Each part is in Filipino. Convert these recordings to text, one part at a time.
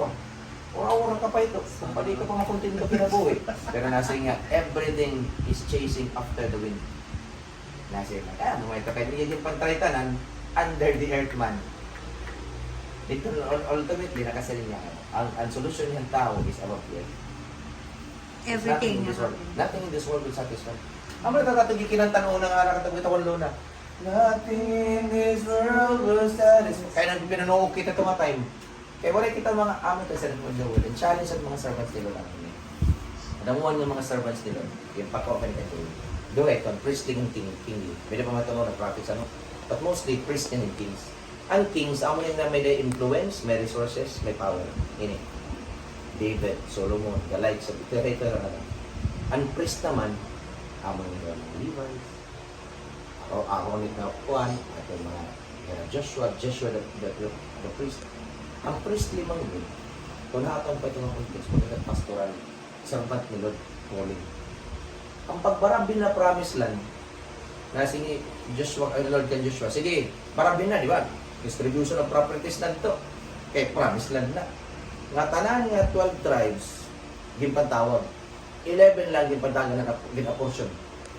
awa. Ura-ura ka pa ito. Pati ka pa nga kunti nito pinabuhi. Pero nasa nga, everything is chasing after the wind. Nasa nga, kaya mo may kapay niya yung pantraytanan under the earth man. Dito, ultimately, nakasarin niya. Ang solusyon niyang tao is above the earth. Everything. Nothing in this world will satisfy. Ang mga tatatugi kinantan unang araw katagwit ako luna. Nothing in this world will satisfy. Kaya nang pinanood kita itong time. Kaya wala kita mga amo tayo sa Lord the world. And challenge at mga servants nila lang. Namuhan yung mga servants nila. Yung pag-open ka doon. Do it on priestly and kingly. Pwede pa matanong ng prophets ano. But mostly priest and kings. Ang kings, amo yung na may influence, may resources, may power. Ini. David, Solomon, the likes of ito na lang. Ang priest naman, amo yung mga Levites, o ako nito na Juan, at yung mga Joshua the priest. Ang priest limang yun, kung nakatang pa ito ng context, kung pastoral, servant ni Lord, calling. Ang pagbarabin na promise land, na sige, Joshua, Lord kan Joshua, sige, barabin na, di ba? Distribution of properties na ito. Okay, promise land na. Nga tanan nga 12 tribes, gimpantawag. 11 lang gimpantawag na gina-portion.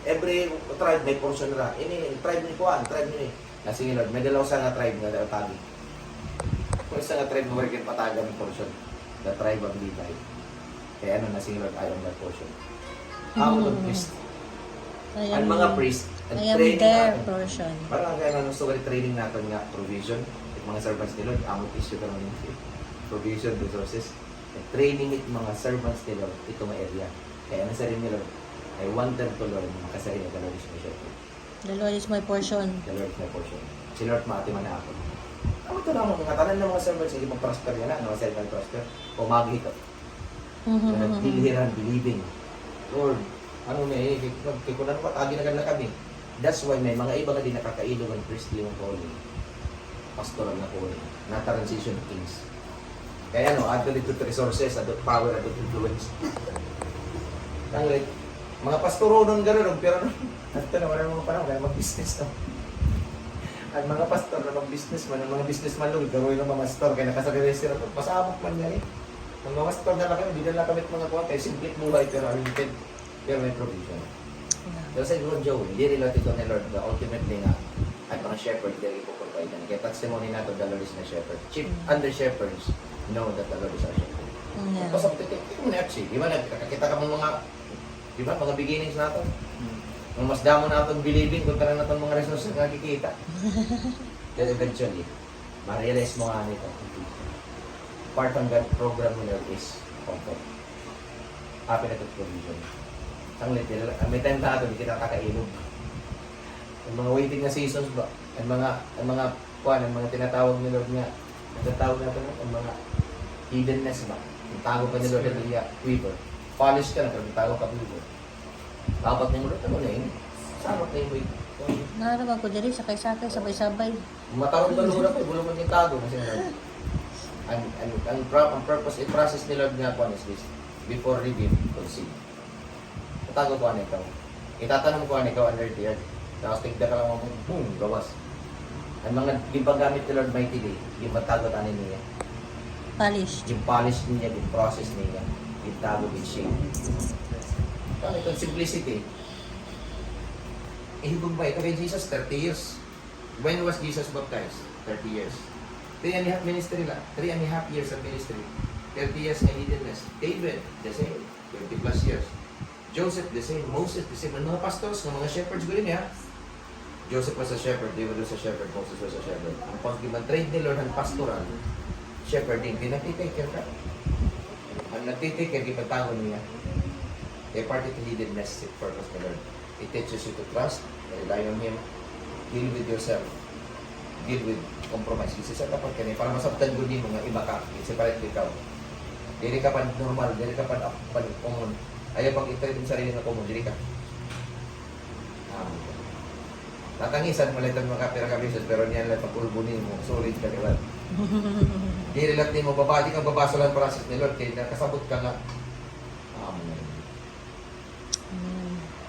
Every tribe may portion na. Ini, tribe ni Kuan, tribe ni. Nasingin Lord, may dalaw sa nga tribe nga tagi. Kung isa nga tribe mo rin patagan ng portion. The tribe of Levi. Kaya ano, nasingin Lord, ayaw na portion. Ako ng priest. Ang mga priest, I am their portion. Parang kaya nang gusto training natin nga provision, yung mga servants ni Lord, amot issue ka naman yung provision, resources, and training it mga servants ni Lord, ito mga area. Kaya nasa rin ni Lord, I want them to learn, makasari na the Lord is my shepherd. The Lord is my portion. The Lord is my portion. Si Lord maatiman na ako. Ang ito naman, mga tanan ng mga servants, hindi mag-prosper yan na, nakasari na prosper, pumagi ito. Nagpilihan, believing. Lord, ano may, kikunan ko, agi na ganla kami. That's why may mga iba nga din nakakailog ng priestly yung calling. Pastoral na calling. Na-transition to kings. Kaya ano, add to resources, add power, add influence. Like, mga pastoro nun gano'n, pero ito na wala mga panahon, kaya mag-business no. Ang mga pastor na mag-businessman, ang mga businessman lang, gawin ng mga store, kaya nakasagreser ito. Pasabok man yan eh. Ang mga pastor na lang kami, hindi na nakamit mga kuha, kaya simple buhay, pero unlimited. Pero may provision. Pero sa Lord Joe, hindi related to ni Lord, ultimately nga, at mga shepherd, hindi rin po-provide yan. Kaya testimony nato, the Lord is my shepherd. Chief under shepherds know that the Lord is our shepherd. Yeah. Tapos, ito mo na actually, di ba, nakakita ka mga, di ba, mga beginnings natin. Ang mas damo natin believing, kung ka na natin mga resources na nakikita. Then eventually, ma-realize mo nga nito. Part ng God program mo is comfort. Happy na ito provision. Ang little, may time na ito, hindi kita kakailog. Ang mga waiting na seasons ba? Ang mga tinatawag ni Lord nga, natatawag natin ang mga hiddenness ba? Yung tago pa ni Lord at iya, quiver. Polish ka na, pero tago ka quiver. Dapat na yung Lord, ano na yun? Sabak na yung wait. Nararamang ko dyan, sakay-sakay, sabay-sabay. Matarong ka Lord ako, bulungan yung tago. Kasi Lord, ang purpose, process ni Lord nga po is this, before reveal, conceive. Tago ko ano ikaw. Itatanong ko ano ikaw under the earth. Tapos tigda ka lang mo, boom, gawas. Ang mga gimpagamit ni Lord Mighty Day, yung matago tanin niya. Polish. Yung polish niya, yung process niya, yung tago, yung shape. Kaya itong simplicity, ihigog ba ito kay Jesus? 30 years. When was Jesus baptized? 30 years. 3.5 ministry lang. 3.5 years of ministry. 30 years na hiddenness. David, the same. 20 plus years. Joseph, the same. Moses, the same. Ang mga pastors, ng mga shepherds ko rin niya. Joseph was a shepherd, David was a shepherd, Moses was a shepherd. Ang pag-trade ni Lord ng pastoral, shepherding, di nagtitake care ka. Ang nagtitake care, di pagtangon niya. A part of hiddenness, purpose ni Lord. It teaches you to trust, rely on Him, deal with yourself, deal with compromise. Kasi sa kapag ka niya, para masabtan ko din mga iba ka, separate ikaw. Dili ka pa normal, dili ka pa common. Ayaw pag ito yung sarili na common, dili ka. Natangisan mo lang itong mga kapira-kabisos, pero niyan lang pag-ulbunin mo, solid ka diba? Dili lang din mo, babadi kang babaso lang process ni Lord, kaya nakasabot ka nga.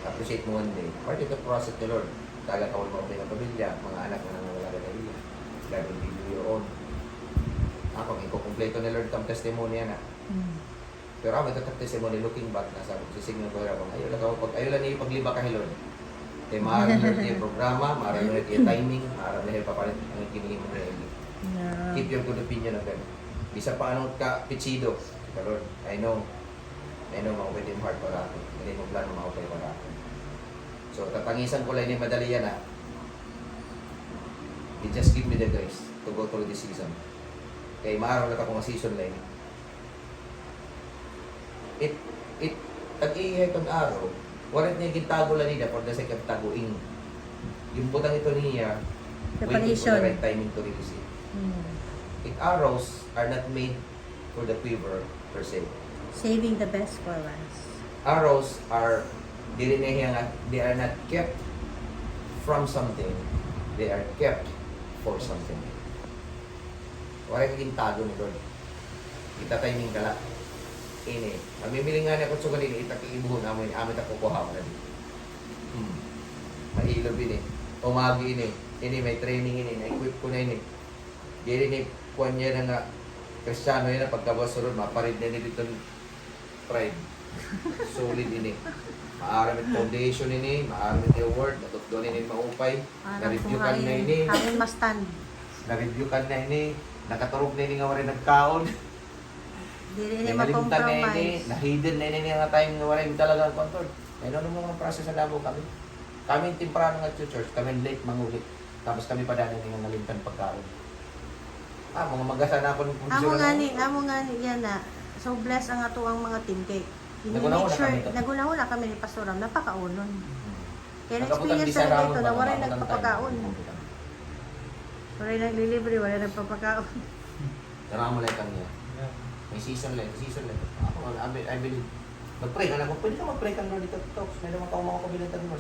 Appreciate mo one day. Part of the process ni Lord, tagal ka mo mga pamilya, mga anak na nangawala na iya. God will give you your own. Ako, may kukumpleto ni Lord kang testimony na. Mm. Pero ako, ito testimony looking back na sabi ko, sisignan ko rin ako, ayaw lang niya ipagliba ka Lord. Kaya maaari Lord yung programa, maaari Lord yung timing, maaari Lord papalit ang kinihim mo na yun. Yeah. Keep your good opinion of them. Bisa pa anong ka, pichido. Kaya Lord, I know, maupit yung heart para ako. Hindi mo plano maupit para ako. So, tatangisan ko lang yung madali yan You just give me the grace to go through this season. Kaya maaraw lang ako season lang. Tag-iihay itong araw, warit niya gitago lang nila for the sake of taguing. Yung putang ito niya, waiting for Preparation. the right timing to release it. Mm. Arrows are not made for the quiver per se. Saving the best for last. Arrows are, they are not kept from something, they are kept for something. Wala kaging tago ni Lord. Kita timing kala. Ini, mamimili nga niya kung sugan ini, ibuhon namin, amit ako kuha mo na din. Mahilog ini. Umagi ini, may training ini, na-equip ko na ini. Gili ni kuwan niya na nga, Kristiyano yun na pagkabasurod, maparid na ni dito pride. Solid ini. Maaramit foundation ini, maaramit yung word, natutulun ini maupay, na-review kan na ini, Hangin mastan. na-review kan na ini, nakaturog na ini nga warin nagkaon. Dili May ni nalimutan na ini, ma-compromise. na-hidden na ini nga time nga warin talaga ang control. May ano mga process na labo kami. Kami temprano nga church, kami late mangulit. Tapos kami pa dahil nga nalimtan pagkaon. Mga magasa na ako ng Amo nga ni yan na. So bless ang ato ang mga team kay Nagunahon na kami to. nagunahon na kami ni Pastoram, napakaunon. Kaya Nagkabutan na-experience bisa na ramon dito ba, na waray mga nagpapakaon. time. Waray naglilibre, waray nagpapakaon. Tara mo lang kami. May season lang. Ako, I believe. Mag-pray ka na. Kung pwede ka mag-pray ka na dito. Talks. May naman ako mga kabilang mo.